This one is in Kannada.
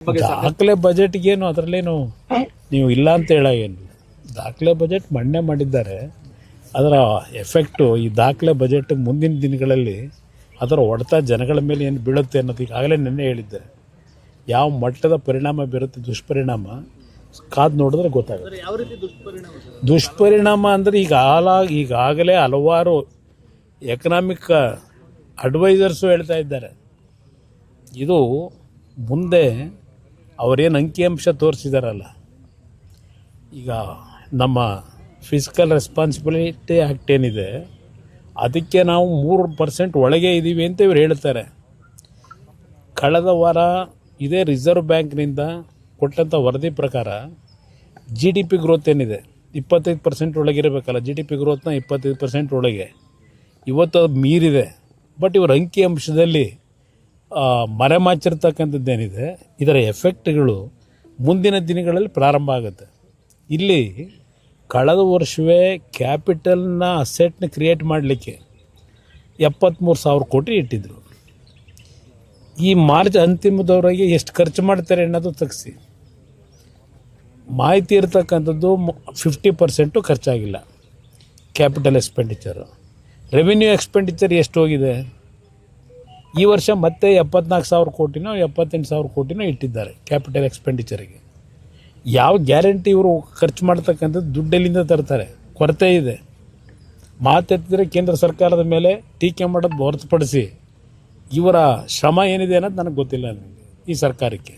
ದಾಖಲೆ ಬಜೆಟ್ಗೇನು ಅದರಲ್ಲೇನು ನೀವು ಇಲ್ಲ ಅಂತ ಹೇಳೋಏನು, ದಾಖಲೆ ಬಜೆಟ್ ಮಂಡನೆ ಮಾಡಿದ್ದಾರೆ. ಅದರ ಎಫೆಕ್ಟು ಈ ದಾಖಲೆ ಬಜೆಟ್ ಮುಂದಿನ ದಿನಗಳಲ್ಲಿ ಅದರ ಹೊಡೆತ ಜನಗಳ ಮೇಲೆ ಏನು ಬೀಳುತ್ತೆ ಅನ್ನೋದು ಈಗಾಗಲೇ ನಿನ್ನೆ ಹೇಳಿದ್ದಾರೆ. ಯಾವ ಮಟ್ಟದ ಪರಿಣಾಮ ಬೀರುತ್ತೆ, ದುಷ್ಪರಿಣಾಮ ಕಾದು ನೋಡಿದ್ರೆ ಗೊತ್ತಾಗುತ್ತೆ. ಯಾವ ರೀತಿ ದುಷ್ಪರಿಣಾಮ ಅಂದರೆ ಈಗಾಗಲೇ ಹಲವಾರು ಎಕನಾಮಿಕ್ ಅಡ್ವೈಸರ್ಸು ಹೇಳ್ತಾ ಇದ್ದಾರೆ. ಇದು ಮುಂದೆ ಅವರೇನು ಅಂಕಿಅಂಶ ತೋರಿಸಿದಾರಲ್ಲ, ಈಗ ನಮ್ಮ ಫಿಸಿಕಲ್ ರೆಸ್ಪಾನ್ಸಿಬಿಲಿಟಿ ಆ್ಯಕ್ಟ್ ಏನಿದೆ ಅದಕ್ಕೆ ನಾವು 3% ಒಳಗೆ ಇದ್ದೀವಿ ಅಂತ ಇವ್ರು ಹೇಳ್ತಾರೆ. ಕಳೆದ ವಾರ ಇದೇ ರಿಸರ್ವ್ ಬ್ಯಾಂಕ್ನಿಂದ ಕೊಟ್ಟಂಥ ವರದಿ ಪ್ರಕಾರ GDP ಗ್ರೋತ್ ಏನಿದೆ 25% ಒಳಗಿರಬೇಕಲ್ಲ, GDP ಗ್ರೋತ್ನ 25% ಒಳಗೆ ಇವತ್ತು ಅದು ಮೀರಿದೆ. ಬಟ್ ಇವ್ರ ಅಂಕಿಅಂಶದಲ್ಲಿ ಮರೆಮಾಚಿರ್ತಕ್ಕಂಥದ್ದೇನಿದೆ, ಇದರ ಎಫೆಕ್ಟ್ಗಳು ಮುಂದಿನ ದಿನಗಳಲ್ಲಿ ಪ್ರಾರಂಭ ಆಗುತ್ತೆ. ಇಲ್ಲಿ ಕಳೆದ ವರ್ಷವೇ ಕ್ಯಾಪಿಟಲ್ನ ಅಸೆಟ್ನ ಕ್ರಿಯೇಟ್ ಮಾಡಲಿಕ್ಕೆ 73,000 ಕೋಟಿ ಇಟ್ಟಿದ್ರು. ಈ ಮಾರ್ಚ್ ಅಂತಿಮದವರೆಗೆ ಎಷ್ಟು ಖರ್ಚು ಮಾಡ್ತಾರೆ ಅನ್ನೋದು ತೆಗೆಸಿ. ಮಾಹಿತಿ ಇರ್ತಕ್ಕಂಥದ್ದು 50% ಖರ್ಚಾಗಿಲ್ಲ ಕ್ಯಾಪಿಟಲ್ ಎಕ್ಸ್ಪೆಂಡಿಚರು. ರೆವಿನ್ಯೂ ಎಕ್ಸ್ಪೆಂಡಿಚರ್ ಎಷ್ಟು ಹೋಗಿದೆ ಈ ವರ್ಷ? ಮತ್ತೆ 74,000 ಕೋಟಿನೋ 78,000 ಕೋಟಿನೋ ಇಟ್ಟಿದ್ದಾರೆ ಕ್ಯಾಪಿಟಲ್ ಎಕ್ಸ್ಪೆಂಡಿಚರಿಗೆ. ಯಾವ ಗ್ಯಾರಂಟಿ ಇವರು ಖರ್ಚು ಮಾಡ್ತಕ್ಕಂಥದ್ದು ದುಡ್ಡೆಲ್ಲಿಂದ ತರ್ತಾರೆ? ಕೊರತೆ ಇದೆ. ಮಾತೆತ್ತಿದ್ರೆ ಕೇಂದ್ರ ಸರ್ಕಾರದ ಮೇಲೆ ಟೀಕೆ ಮಾಡೋದು ಹೊರತುಪಡಿಸಿ ಇವರ ಶ್ರಮ ಏನಿದೆ ಅನ್ನೋದು ನನಗೆ ಗೊತ್ತಿಲ್ಲ ನನಗೆ ಈ ಸರ್ಕಾರಕ್ಕೆ.